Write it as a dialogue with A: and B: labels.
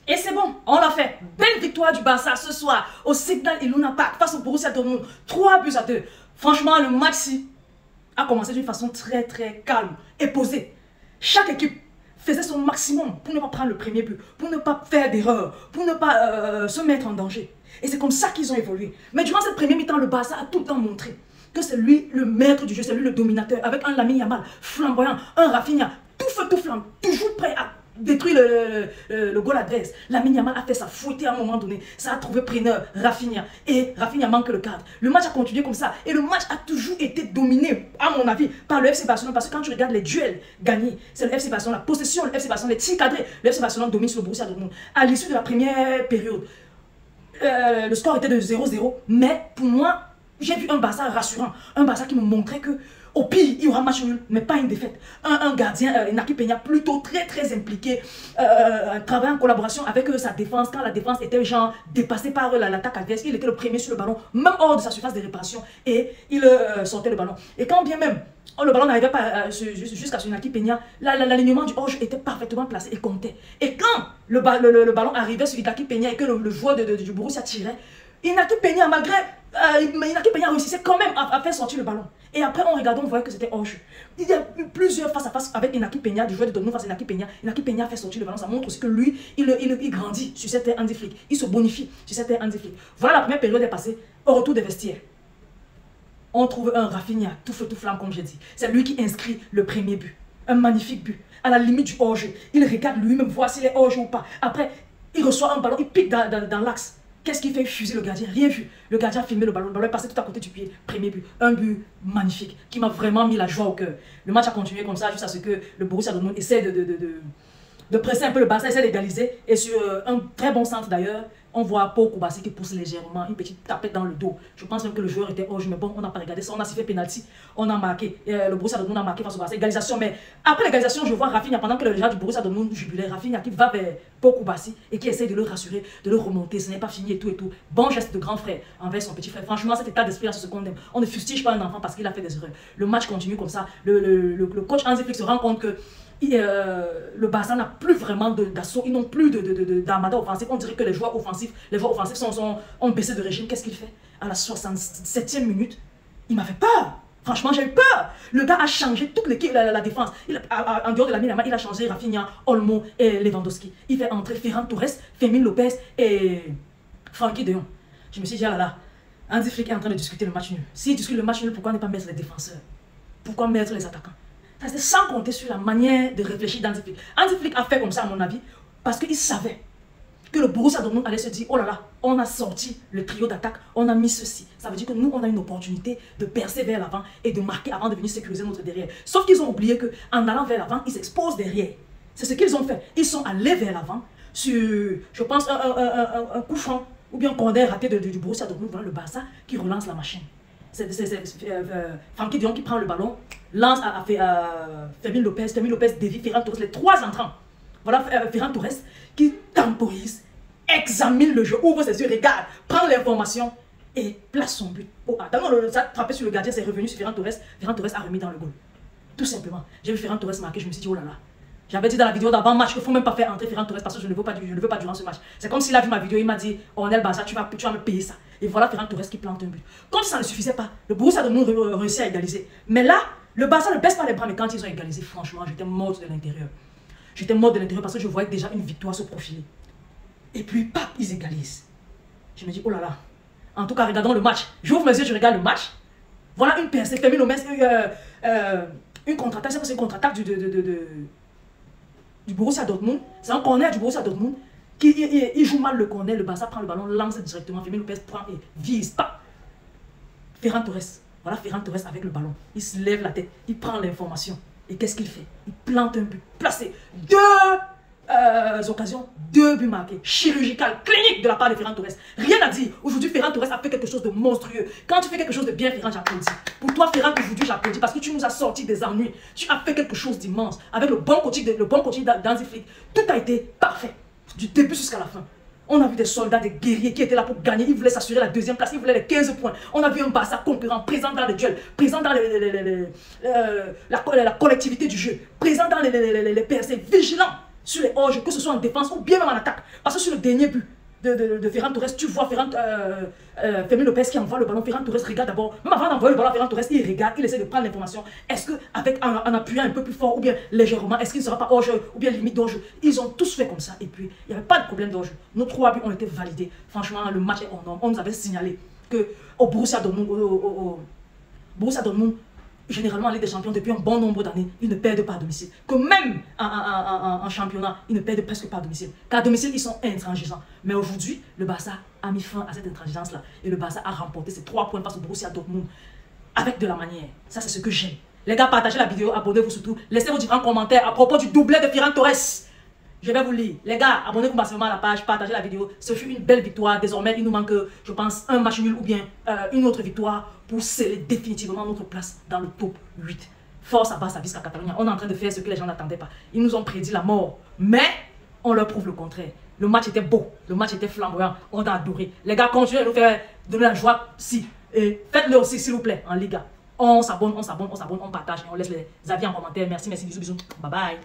A: Et c'est bon, on l'a fait. Belle victoire du Barça ce soir au Signal Iduna Park face au Borussia Dortmund. 3-2. Franchement, le match-ci a commencé d'une façon très calme et posée. Chaque équipe faisait son maximum pour ne pas prendre le premier but, pour ne pas faire d'erreur, pour ne pas se mettre en danger. Et c'est comme ça qu'ils ont évolué. Mais durant cette première mi-temps, le Barça a tout le temps montré que c'est lui le maître du jeu, c'est lui le dominateur, avec un Lamine Yamal flamboyant, un Rafinha, tout feu, tout flamme, toujours prêt à détruire le goal adverse. Lamine Yamal a fait sa fouetter à un moment donné. Ça a trouvé preneur, Rafinha. Et Rafinha manque le cadre. Le match a continué comme ça. Et le match a toujours été dominé, à mon avis, par le FC Barcelone. Parce que quand tu regardes les duels gagnés, c'est le FC Barcelone, la possession, le FC Barcelone, les tirs cadrés. Le FC Barcelone domine sur le Borussia Dortmund. À l'issue de la première période, le score était de 0-0. Mais pour moi, j'ai vu un Barça rassurant. Un Barça qui me montrait que au pire, il y aura match nul, mais pas une défaite. Un gardien, Inaki Peña, plutôt très impliqué, travaillant en collaboration avec sa défense. Quand la défense était genre dépassée par l'attaque adverse, il était le premier sur le ballon, même hors de sa surface de réparation, et il sortait le ballon. Et quand bien même le ballon n'arrivait pas jusqu'à son Inaki Peña, l'alignement du hors était parfaitement placé et comptait. Et quand le ballon arrivait sur Inaki Peña et que le joueur du Borussia tirait, Inaki Peña, malgré Inaki Peña réussissait quand même à faire sortir le ballon. Et après, en regardant, on voyait que c'était hors-jeu. Il y a eu plusieurs face à face avec Inaki Peña, du joueur de Dortmund face à Inaki Peña. Inaki Peña a fait sortir le ballon. Ça montre aussi que lui, il grandit sur cette terre Hansi Flick. Il se bonifie sur cette terre Hansi Flick. Voilà, la première période est passée. Au retour des vestiaires, on trouve un Rafinha, tout feu, tout flamme, comme j'ai dit. C'est lui qui inscrit le premier but. Un magnifique but. À la limite du hors-jeu. Il regarde lui-même, voir s'il est hors-jeu ou pas. Après, il reçoit un ballon, il pique dans l'axe. Qu'est-ce qui fait fuser le gardien? Rien vu. Le gardien a filmé le ballon est passé tout à côté du pied. Premier but. Un but magnifique qui m'a vraiment mis la joie au cœur. Le match a continué comme ça jusqu'à ce que le Borussia Dortmund essaie de presser un peu le Barça, essaie d'égaliser. Et sur un très bon centre d'ailleurs, on voit Pau Koubassi qui pousse légèrement, une petite tapette dans le dos. Je pense même que le joueur était hors jeu, mais bon, on n'a pas regardé ça. On a sifflé penalty, on a marqué. Le Borussia Dortmund a marqué face au Barça. Égalisation, mais après l'égalisation, je vois Rafinha, pendant que le joueur du Borussia Dortmund jubilait, Rafinha qui va vers Pau Koubassi et qui essaie de le rassurer, de le remonter. Ce n'est pas fini et tout et tout. Bon geste de grand frère envers son petit frère. Franchement, cet état d'esprit là, c'est ce qu'on aime. On ne fustige pas un enfant parce qu'il a fait des erreurs. Le match continue comme ça. Le coach Hansi Flick se rend compte que le Barça n'a plus vraiment d'assaut, ils n'ont plus d'armada offensif. On dirait que les joueurs offensifs ont baissé de régime. Qu'est-ce qu'il fait? À la 67e minute, il m'a fait peur. Franchement, j'ai eu peur. Le gars a changé toute l'équipe, la défense. En dehors de la Lamine, il a changé Rafinha, Olmo et Lewandowski. Il fait entrer Ferran Torres, Fermin Lopez et Frenkie de Jong. Je me suis dit, ah là là, Hansi Flick est en train de discuter le match nul. S'il discute le match nul, pourquoi ne pas mettre les défenseurs? Pourquoi mettre les attaquants? C'est sans compter sur la manière de réfléchir d'Hansi Flick. Hansi Flick a fait comme ça, à mon avis, parce qu'il savait que le Borussia Dortmund allait se dire, oh là là, on a sorti le trio d'attaque, on a mis ceci. Ça veut dire que nous, on a une opportunité de percer vers l'avant et de marquer avant de venir sécuriser notre derrière. Sauf qu'ils ont oublié qu'en allant vers l'avant, ils s'exposent derrière. C'est ce qu'ils ont fait. Ils sont allés vers l'avant sur, je pense, un coup franc ou bien un corner raté du Borussia Dortmund dans le Barça qui relance la machine. C'est Frenkie de Jong qui prend le ballon, lance à Fermin Lopez dévie Ferran Torres, les trois entrants. Voilà Ferran Torres qui temporise, examine le jeu, ouvre ses yeux, regarde, prend l'information et place son but. Oh, attends, ça a frappé sur le gardien, c'est revenu sur Ferran Torres a remis dans le goal. Tout simplement. J'ai vu Ferran Torres marquer, je me suis dit, oh là là. J'avais dit dans la vidéo d'avant-match qu'il ne faut même pas faire entrer Ferran Torres parce que je ne veux pas durant ce match. C'est comme s'il a vu ma vidéo, il m'a dit, oh Nel Barça, tu vas me payer ça. Et voilà Ferran Torres qui plante un but. Comme ça ne suffisait pas, le Borussia Dortmund réussit à égaliser. Mais là, le Barça ne baisse pas les bras, mais quand ils ont égalisé, franchement, j'étais morte de l'intérieur. J'étais morte de l'intérieur parce que je voyais déjà une victoire se profiler. Et puis, paf, ils égalisent. Je me dis, oh là là. En tout cas, regardons le match. J'ouvre mes yeux, je regarde le match. Voilà une percée, Fermin Lopez, une contre-attaque, c'est une contre-attaque du Borussia Dortmund. C'est un corner du Borussia Dortmund. Il joue mal le corner, le Barça prend le ballon, lance directement, Fermin Lopez prend et vise, pas. Ferran Torres, voilà Ferran Torres avec le ballon. Il se lève la tête, il prend l'information. Et qu'est-ce qu'il fait? Il plante un but, placé. Deux occasions, 2 buts marqués. Chirurgical, clinique de la part de Ferran Torres. Rien à dire. Aujourd'hui, Ferran Torres a fait quelque chose de monstrueux. Quand tu fais quelque chose de bien, Ferran, j'applaudis. Pour toi, Ferran, aujourd'hui, j'applaudis parce que tu nous as sorti des ennuis. Tu as fait quelque chose d'immense. Avec le bon coaching d'Hansi Flick, tout a été parfait. Du début jusqu'à la fin. On a vu des soldats, des guerriers qui étaient là pour gagner. Ils voulaient s'assurer la 2e place. Ils voulaient les 15 points. On a vu un Barça concurrent, présent dans les duels, présent dans la collectivité du jeu, présent dans les percées, vigilant. sur les hors-jeux, que ce soit en défense ou bien même en attaque. Parce que sur le dernier but de Ferran Torres, tu vois Fermin Lopez qui envoie le ballon. Ferran Torres regarde d'abord. Même avant d'envoyer le ballon à Ferran Torres, il regarde, il essaie de prendre l'information. Est-ce qu'en appuyant un peu plus fort ou bien légèrement, est-ce qu'il ne sera pas hors-jeu ou bien limite d'hors-jeu? Ils ont tous fait comme ça. Et puis, il n'y avait pas de problème d'hors-jeu. Nos 3 buts ont été validés. Franchement, le match est hors norme. On nous avait signalé qu'au Borussia Dortmund, Borussia Dortmund, généralement en Ligue des Champions, depuis un bon nombre d'années, ils ne perdent pas à domicile. Que même en championnat, ils ne perdent presque pas à domicile. Car à domicile, ils sont intransigeants. Mais aujourd'hui, le Barça a mis fin à cette intransigeance-là. Et le Barça a remporté ses 3 points face au Borussia Dortmund avec de la manière. Ça, c'est ce que j'aime. Les gars, partagez la vidéo, abonnez-vous surtout. Laissez vos différents commentaires à propos du doublé de Ferran Torres. Je vais vous lire. Les gars, abonnez-vous massivement à la page, partagez la vidéo. Ce fut une belle victoire. Désormais, il nous manque, je pense, un match nul ou bien une autre victoire pour sceller définitivement notre place dans le top 8. Force à Barça Visca Catalunya. On est en train de faire ce que les gens n'attendaient pas. Ils nous ont prédit la mort. Mais on leur prouve le contraire. Le match était beau. Le match était flamboyant. On a adoré. Les gars, continuez à nous faire donner la joie. Si. Et faites-le aussi, s'il vous plaît, en Liga. On s'abonne, on partage et on laisse les avis en commentaire. Merci, bisous, bisous. Bye bye.